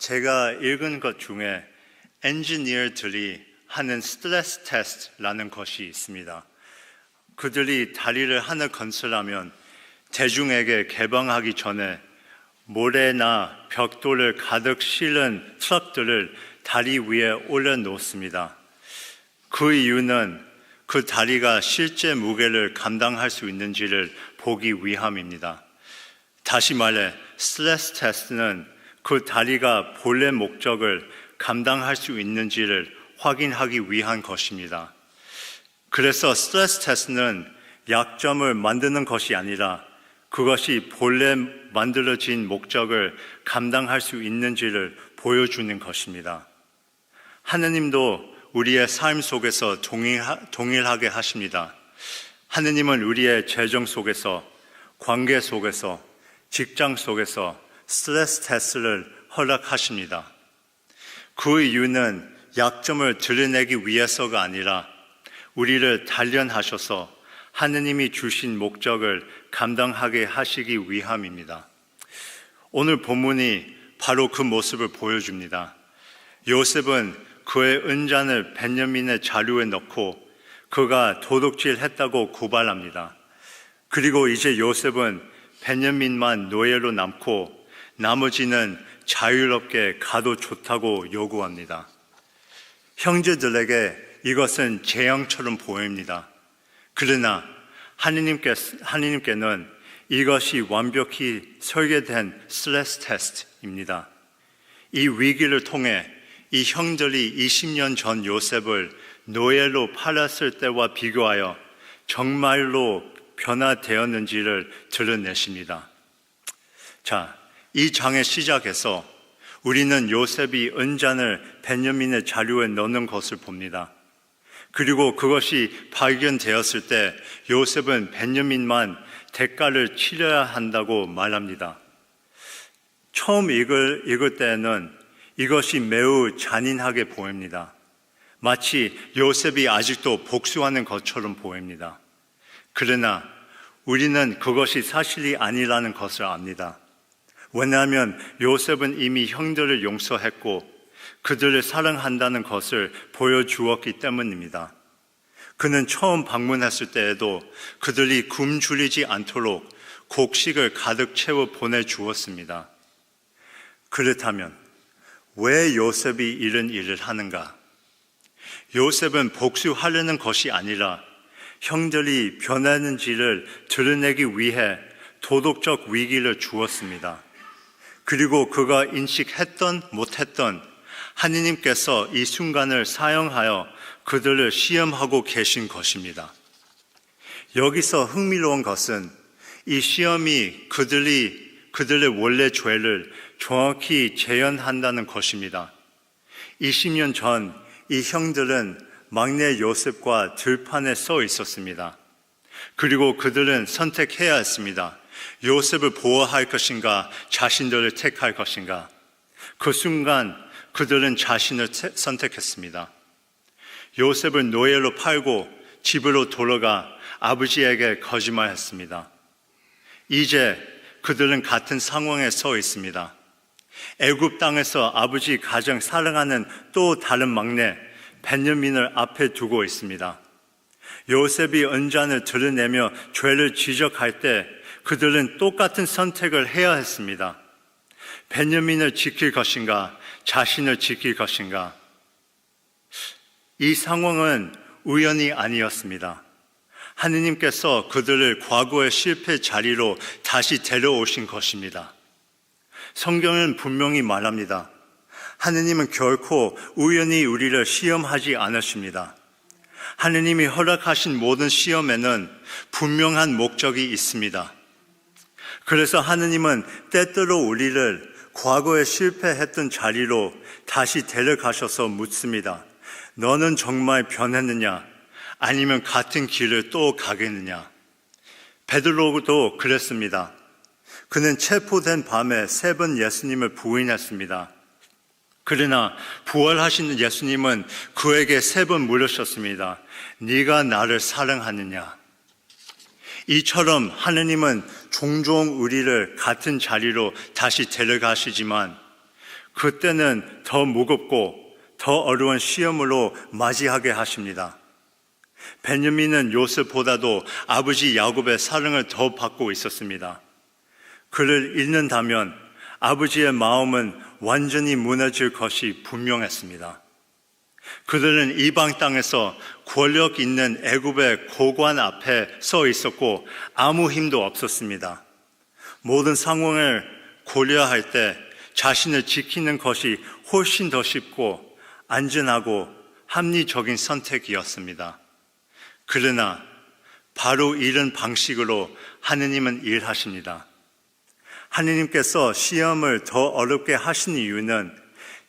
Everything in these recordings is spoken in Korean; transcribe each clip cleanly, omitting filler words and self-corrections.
제가 읽은 것 중에 엔지니어들이 하는 스트레스 테스트라는 것이 있습니다. 그들이 다리를 하나 건설하면 대중에게 개방하기 전에 모래나 벽돌을 가득 실은 트럭들을 다리 위에 올려놓습니다. 그 이유는 그 다리가 실제 무게를 감당할 수 있는지를 보기 위함입니다. 다시 말해 스트레스 테스트는 그 다리가 본래 목적을 감당할 수 있는지를 확인하기 위한 것입니다. 그래서 스트레스 테스트는 약점을 만드는 것이 아니라 그것이 본래 만들어진 목적을 감당할 수 있는지를 보여주는 것입니다. 하느님도 우리의 삶 속에서 동일하게 하십니다. 하느님은 우리의 재정 속에서, 관계 속에서, 직장 속에서 스트레스 테스트를 허락하십니다. 그 이유는 약점을 드러내기 위해서가 아니라 우리를 단련하셔서 하느님이 주신 목적을 감당하게 하시기 위함입니다. 오늘 본문이 바로 그 모습을 보여줍니다. 요셉은 그의 은잔을 베냐민의 자루에 넣고 그가 도둑질했다고 고발합니다. 그리고 이제 요셉은 베냐민만 노예로 남고 나머지는 자유롭게 가도 좋다고 요구합니다. 형제들에게 이것은 재앙처럼 보입니다. 그러나 하느님께는 이것이 완벽히 설계된 스트레스 테스트입니다. 이 위기를 통해 이 형들이 20년 전 요셉을 노예로 팔았을 때와 비교하여 정말로 변화되었는지를 드러내십니다. 자, 이 장의 시작에서 우리는 요셉이 은잔을 베냐민의 자루에 넣는 것을 봅니다. 그리고 그것이 발견되었을 때 요셉은 베냐민만 대가를 치러야 한다고 말합니다. 처음 읽을 때는 이것이 매우 잔인하게 보입니다. 마치 요셉이 아직도 복수하는 것처럼 보입니다. 그러나 우리는 그것이 사실이 아니라는 것을 압니다. 왜냐하면 요셉은 이미 형들을 용서했고 그들을 사랑한다는 것을 보여주었기 때문입니다. 그는 처음 방문했을 때에도 그들이 굶주리지 않도록 곡식을 가득 채워 보내주었습니다. 그렇다면 왜 요셉이 이런 일을 하는가? 요셉은 복수하려는 것이 아니라 형들이 변하는지를 드러내기 위해 도덕적 위기를 주었습니다. 그리고 그가 인식했던 못했던 하느님께서 이 순간을 사용하여 그들을 시험하고 계신 것입니다. 여기서 흥미로운 것은 이 시험이 그들의 원래 죄를 정확히 재현한다는 것입니다. 20년 전 이 형들은 막내 요셉과 들판에 서 있었습니다. 그리고 그들은 선택해야 했습니다. 요셉을 보호할 것인가, 자신들을 택할 것인가. 그 순간 그들은 자신을 선택했습니다. 요셉을 노예로 팔고 집으로 돌아가 아버지에게 거짓말했습니다. 이제 그들은 같은 상황에 서 있습니다. 애굽 땅에서 아버지 가장 사랑하는 또 다른 막내 베냐민을 앞에 두고 있습니다. 요셉이 은잔을 드러내며 죄를 지적할 때 그들은 똑같은 선택을 해야 했습니다. 베냐민을 지킬 것인가, 자신을 지킬 것인가. 이 상황은 우연이 아니었습니다. 하느님께서 그들을 과거의 실패 자리로 다시 데려오신 것입니다. 성경은 분명히 말합니다. 하느님은 결코 우연히 우리를 시험하지 않으십니다. 하느님이 허락하신 모든 시험에는 분명한 목적이 있습니다. 그래서 하느님은 때때로 우리를 과거에 실패했던 자리로 다시 데려가셔서 묻습니다. 너는 정말 변했느냐? 아니면 같은 길을 또 가겠느냐? 베드로도 그랬습니다. 그는 체포된 밤에 3번 예수님을 부인했습니다. 그러나 부활하신 예수님은 그에게 3번 물으셨습니다. 네가 나를 사랑하느냐? 이처럼 하느님은 종종 우리를 같은 자리로 다시 데려가시지만 그때는 더 무겁고 더 어려운 시험으로 맞이하게 하십니다. 베냐민은 요셉보다도 아버지 야곱의 사랑을 더 받고 있었습니다. 그를 잃는다면 아버지의 마음은 완전히 무너질 것이 분명했습니다. 그들은 이방 땅에서 권력 있는 애굽의 고관 앞에 서 있었고 아무 힘도 없었습니다. 모든 상황을 고려할 때 자신을 지키는 것이 훨씬 더 쉽고 안전하고 합리적인 선택이었습니다. 그러나 바로 이런 방식으로 하느님은 일하십니다. 하느님께서 시험을 더 어렵게 하신 이유는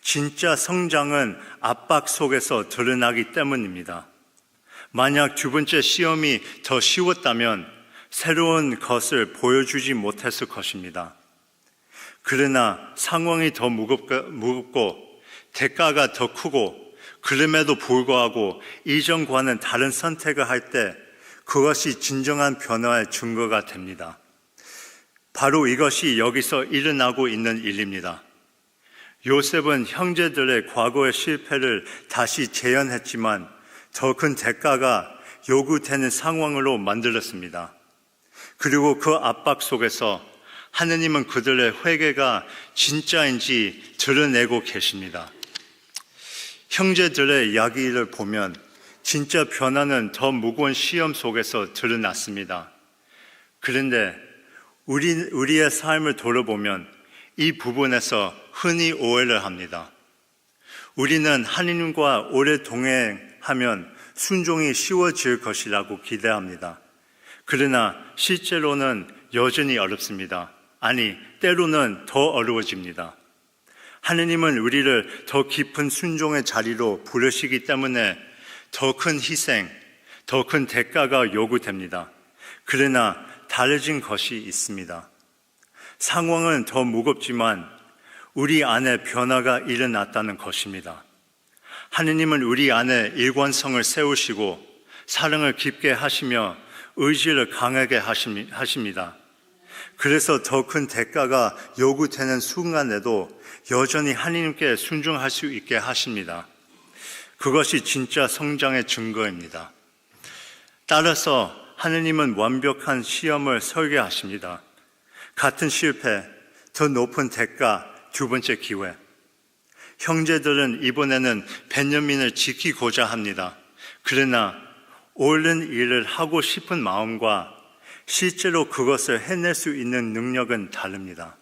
진짜 성장은 압박 속에서 드러나기 때문입니다. 만약 두 번째 시험이 더 쉬웠다면 새로운 것을 보여주지 못했을 것입니다. 그러나 상황이 더 무겁고 대가가 더 크고 그럼에도 불구하고 이전과는 다른 선택을 할 때 그것이 진정한 변화의 증거가 됩니다. 바로 이것이 여기서 일어나고 있는 일입니다. 요셉은 형제들의 과거의 실패를 다시 재현했지만 더 큰 대가가 요구되는 상황으로 만들었습니다. 그리고 그 압박 속에서 하느님은 그들의 회개가 진짜인지 드러내고 계십니다. 형제들의 이야기를 보면 진짜 변화는 더 무거운 시험 속에서 드러났습니다. 그런데 우리의 삶을 돌아보면 이 부분에서 흔히 오해를 합니다. 우리는 하느님과 오래 동행하면 순종이 쉬워질 것이라고 기대합니다. 그러나 실제로는 여전히 어렵습니다. 아니, 때로는 더 어려워집니다. 하느님은 우리를 더 깊은 순종의 자리로 부르시기 때문에 더 큰 희생, 더 큰 대가가 요구됩니다. 그러나 달라진 것이 있습니다. 상황은 더 무겁지만 우리 안에 변화가 일어났다는 것입니다. 하느님은 우리 안에 일관성을 세우시고 사랑을 깊게 하시며 의지를 강하게 하십니다. 그래서 더 큰 대가가 요구되는 순간에도 여전히 하느님께 순종할 수 있게 하십니다. 그것이 진짜 성장의 증거입니다. 따라서 하느님은 완벽한 시험을 설계하십니다. 같은 실패, 더 높은 대가, 두 번째 기회. 형제들은 이번에는 베냐민을 지키고자 합니다. 그러나 옳은 일을 하고 싶은 마음과 실제로 그것을 해낼 수 있는 능력은 다릅니다.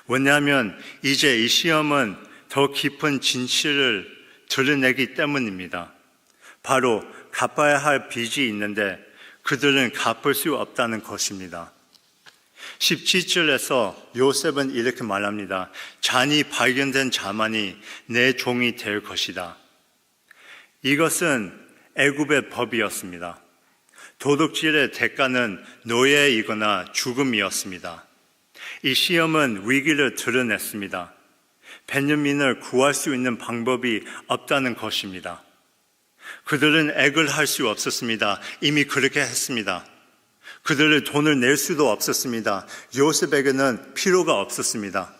왜냐하면 이제 이 시험은 더 깊은 진실을 드러내기 때문입니다. 바로 갚아야 할 빚이 있는데 그들은 갚을 수 없다는 것입니다. 17절에서 요셉은 이렇게 말합니다. 잔이 발견된 자만이 내 종이 될 것이다. 이것은 애굽의 법이었습니다. 도둑질의 대가는 노예이거나 죽음이었습니다. 이 시험은 위기를 드러냈습니다. 베냐민을 구할 수 있는 방법이 없다는 것입니다. 그들은 액을 할 수 없었습니다. 이미 그렇게 했습니다. 그들을 돈을 낼 수도 없었습니다. 요셉에게는 필요가 없었습니다.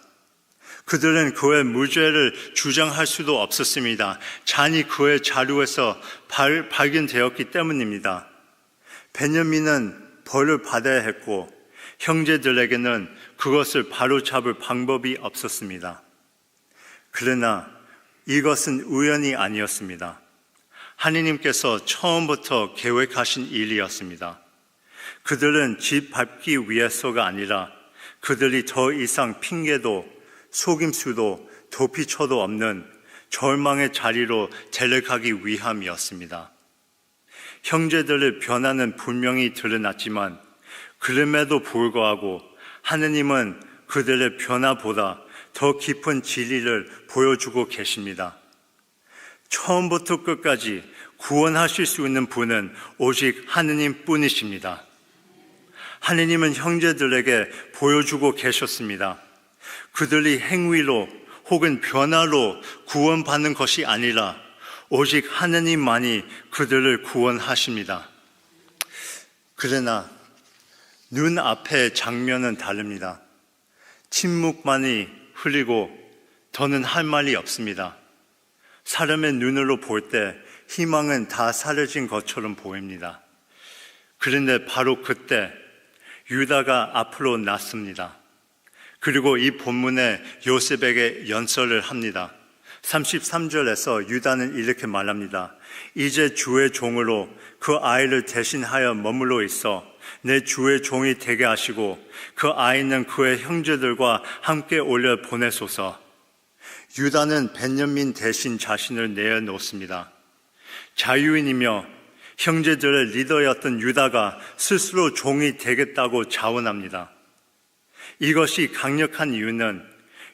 그들은 그의 무죄를 주장할 수도 없었습니다. 잔이 그의 자루에서 발견되었기 때문입니다. 베냐민은 벌을 받아야 했고 형제들에게는 그것을 바로잡을 방법이 없었습니다. 그러나 이것은 우연이 아니었습니다. 하느님께서 처음부터 계획하신 일이었습니다. 그들은 집 밟기 위해서가 아니라 그들이 더 이상 핑계도 속임수도 도피처도 없는 절망의 자리로 데려가기 위함이었습니다. 형제들의 변화는 분명히 드러났지만 그럼에도 불구하고 하느님은 그들의 변화보다 더 깊은 진리를 보여주고 계십니다. 처음부터 끝까지 구원하실 수 있는 분은 오직 하느님 뿐이십니다. 하느님은 형제들에게 보여주고 계셨습니다. 그들이 행위로 혹은 변화로 구원받는 것이 아니라 오직 하느님만이 그들을 구원하십니다. 그러나 눈앞의 장면은 다릅니다. 침묵만이 흘리고 더는 할 말이 없습니다. 사람의 눈으로 볼 때 희망은 다 사라진 것처럼 보입니다. 그런데 바로 그때 유다가 앞으로 났습니다. 그리고 이 본문에 요셉에게 연설을 합니다. 33절에서 유다는 이렇게 말합니다. 이제 주의 종으로 그 아이를 대신하여 머물러 있어 내 주의 종이 되게 하시고 그 아이는 그의 형제들과 함께 올려 보내소서. 유다는 베냐민 대신 자신을 내어놓습니다. 자유인이며 형제들의 리더였던 유다가 스스로 종이 되겠다고 자원합니다. 이것이 강력한 이유는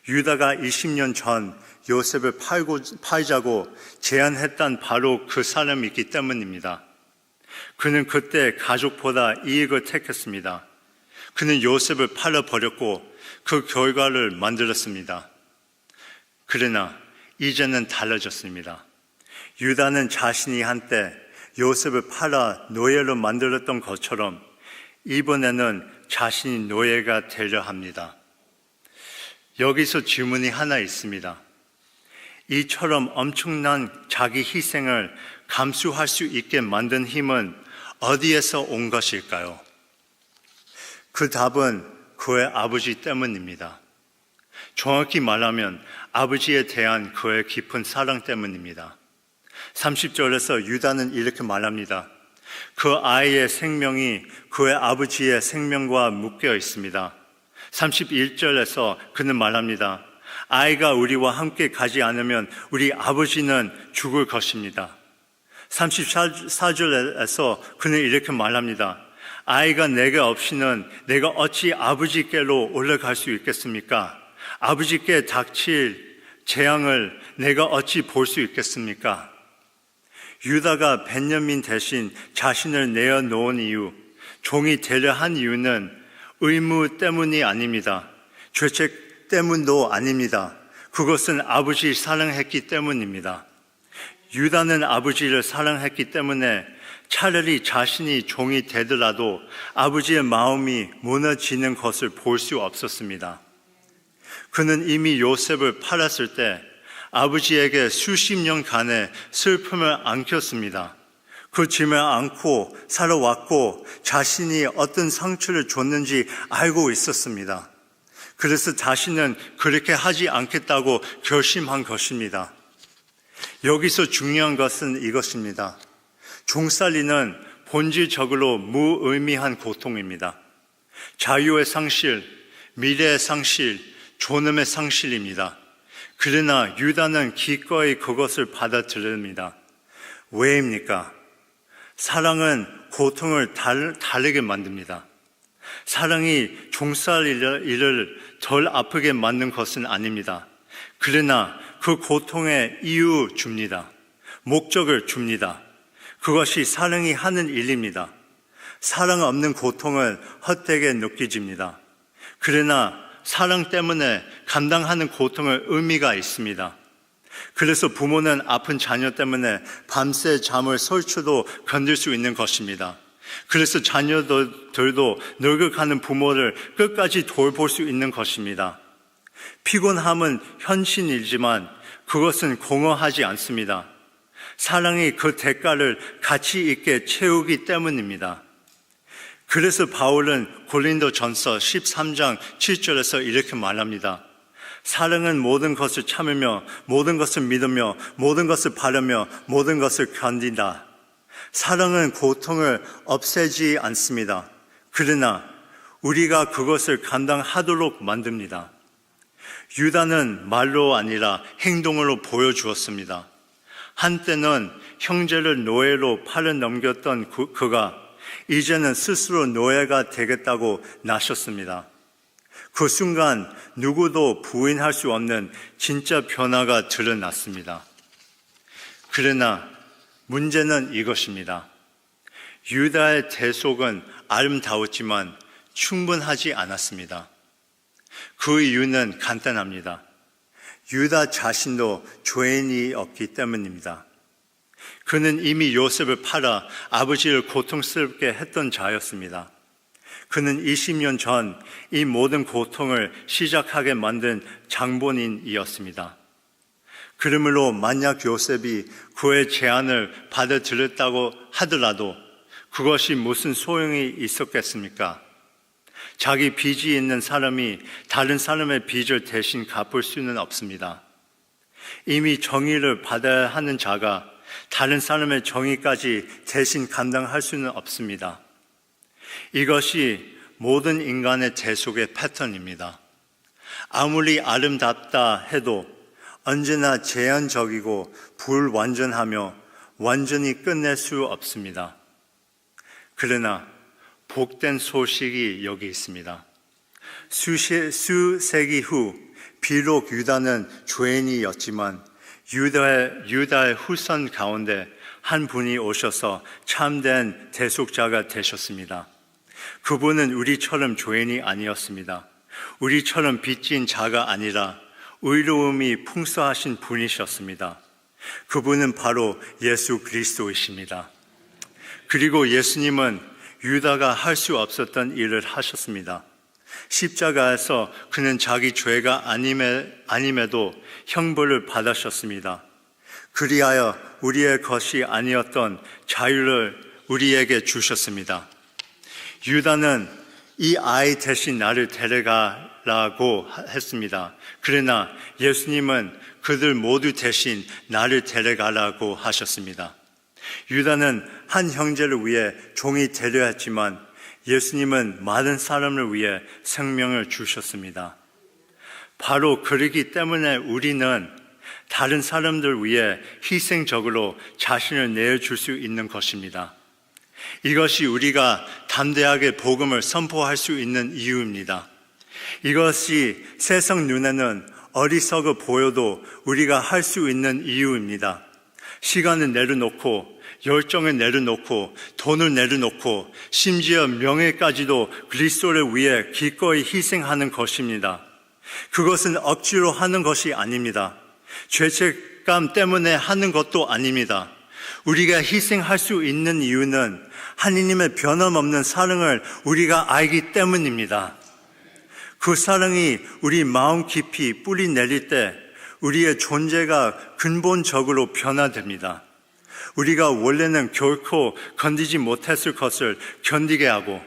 유다가 20년 전 요셉을 팔자고 제안했던 바로 그 사람이 있기 때문입니다. 그는 그때 가족보다 이익을 택했습니다. 그는 요셉을 팔아버렸고 그 결과를 만들었습니다. 그러나 이제는 달라졌습니다. 유다는 자신이 한때 요셉을 팔아 노예로 만들었던 것처럼 이번에는 자신이 노예가 되려 합니다. 여기서 질문이 하나 있습니다. 이처럼 엄청난 자기 희생을 감수할 수 있게 만든 힘은 어디에서 온 것일까요? 그 답은 그의 아버지 때문입니다. 정확히 말하면 아버지에 대한 그의 깊은 사랑 때문입니다. 30절에서 유다는 이렇게 말합니다. 그 아이의 생명이 그의 아버지의 생명과 묶여 있습니다. 31절에서 그는 말합니다. 아이가 우리와 함께 가지 않으면 우리 아버지는 죽을 것입니다. 34절에서 그는 이렇게 말합니다. 아이가 내게 없이는 내가 어찌 아버지께로 올라갈 수 있겠습니까? 아버지께 닥칠 재앙을 내가 어찌 볼 수 있겠습니까? 유다가 베냐민 대신 자신을 내어놓은 이유, 종이 되려 한 이유는 의무 때문이 아닙니다. 죄책 때문도 아닙니다. 그것은 아버지를 사랑했기 때문입니다. 유다는 아버지를 사랑했기 때문에 차라리 자신이 종이 되더라도 아버지의 마음이 무너지는 것을 볼 수 없었습니다. 그는 이미 요셉을 팔았을 때 아버지에게 수십 년간의 슬픔을 안겼습니다. 그 짐을 안고 살아왔고 자신이 어떤 상처를 줬는지 알고 있었습니다. 그래서 자신은 그렇게 하지 않겠다고 결심한 것입니다. 여기서 중요한 것은 이것입니다. 종살이는 본질적으로 무의미한 고통입니다. 자유의 상실, 미래의 상실, 존엄의 상실입니다. 그러나 유다는 기꺼이 그것을 받아들입니다. 왜입니까? 사랑은 고통을 다르게 만듭니다. 사랑이 종살이를 덜 아프게 만든 것은 아닙니다. 그러나 그 고통에 이유 줍니다. 목적을 줍니다. 그것이 사랑이 하는 일입니다. 사랑 없는 고통을 헛되게 느껴집니다. 그러나 사랑 때문에 감당하는 고통은 의미가 있습니다. 그래서 부모는 아픈 자녀 때문에 밤새 잠을 설쳐도 견딜 수 있는 것입니다. 그래서 자녀들도 늙어가는 부모를 끝까지 돌볼 수 있는 것입니다. 피곤함은 현실이지만 그것은 공허하지 않습니다. 사랑이 그 대가를 가치 있게 채우기 때문입니다. 그래서 바울은 고린도전서 13장 7절에서 이렇게 말합니다. 사랑은 모든 것을 참으며 모든 것을 믿으며 모든 것을 바라며 모든 것을 견딘다. 사랑은 고통을 없애지 않습니다. 그러나 우리가 그것을 감당하도록 만듭니다. 유다는 말로 아니라 행동으로 보여주었습니다. 한때는 형제를 노예로 팔아 넘겼던 그가 이제는 스스로 노예가 되겠다고 나섰습니다. 그 순간 누구도 부인할 수 없는 진짜 변화가 드러났습니다. 그러나 문제는 이것입니다. 유다의 대속은 아름다웠지만 충분하지 않았습니다. 그 이유는 간단합니다. 유다 자신도 죄인이었기 때문입니다. 그는 이미 요셉을 팔아 아버지를 고통스럽게 했던 자였습니다. 그는 20년 전 이 모든 고통을 시작하게 만든 장본인이었습니다. 그러므로 만약 요셉이 그의 제안을 받아들였다고 하더라도 그것이 무슨 소용이 있었겠습니까? 자기 빚이 있는 사람이 다른 사람의 빚을 대신 갚을 수는 없습니다. 이미 정의를 받아야 하는 자가 다른 사람의 정의까지 대신 감당할 수는 없습니다. 이것이 모든 인간의 대속의 패턴입니다. 아무리 아름답다 해도 언제나 제한적이고 불완전하며 완전히 끝낼 수 없습니다. 그러나 복된 소식이 여기 있습니다. 수세기 후 비록 유다는 죄인이었지만 유다의 후손 가운데 한 분이 오셔서 참된 대속자가 되셨습니다. 그분은 우리처럼 죄인이 아니었습니다. 우리처럼 빚진 자가 아니라 의로움이 풍성하신 분이셨습니다. 그분은 바로 예수 그리스도이십니다. 그리고 예수님은 유다가 할 수 없었던 일을 하셨습니다. 십자가에서 그는 자기 죄가 아님에도 형벌을 받으셨습니다. 그리하여 우리의 것이 아니었던 자유를 우리에게 주셨습니다. 유다는 이 아이 대신 나를 데려가라고 했습니다. 그러나 예수님은 그들 모두 대신 나를 데려가라고 하셨습니다. 유다는 한 형제를 위해 종이 되려 했지만 예수님은 많은 사람을 위해 생명을 주셨습니다. 바로 그러기 때문에 우리는 다른 사람들 위해 희생적으로 자신을 내어줄 수 있는 것입니다. 이것이 우리가 담대하게 복음을 선포할 수 있는 이유입니다. 이것이 세상 눈에는 어리석어 보여도 우리가 할 수 있는 이유입니다. 시간을 내려놓고 열정을 내려놓고 돈을 내려놓고 심지어 명예까지도 그리스도를 위해 기꺼이 희생하는 것입니다. 그것은 억지로 하는 것이 아닙니다. 죄책감 때문에 하는 것도 아닙니다. 우리가 희생할 수 있는 이유는 하느님의 변함없는 사랑을 우리가 알기 때문입니다. 그 사랑이 우리 마음 깊이 뿌리 내릴 때 우리의 존재가 근본적으로 변화됩니다. 우리가 원래는 결코 건드지 못했을 것을 견디게 하고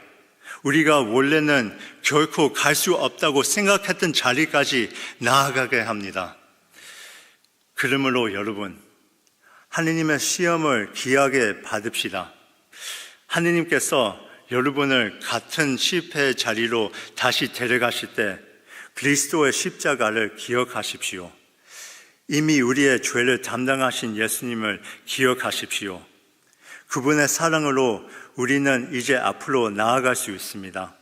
우리가 원래는 결코 갈 수 없다고 생각했던 자리까지 나아가게 합니다. 그러므로 여러분, 하느님의 시험을 귀하게 받읍시다. 하느님께서 여러분을 같은 실패의 자리로 다시 데려가실 때 그리스도의 십자가를 기억하십시오. 이미 우리의 죄를 담당하신 예수님을 기억하십시오. 그분의 사랑으로 우리는 이제 앞으로 나아갈 수 있습니다.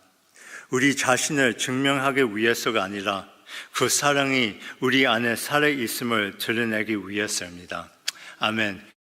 우리 자신을 증명하기 위해서가 아니라 그 사랑이 우리 안에 살아있음을 드러내기 위해서입니다. 아멘.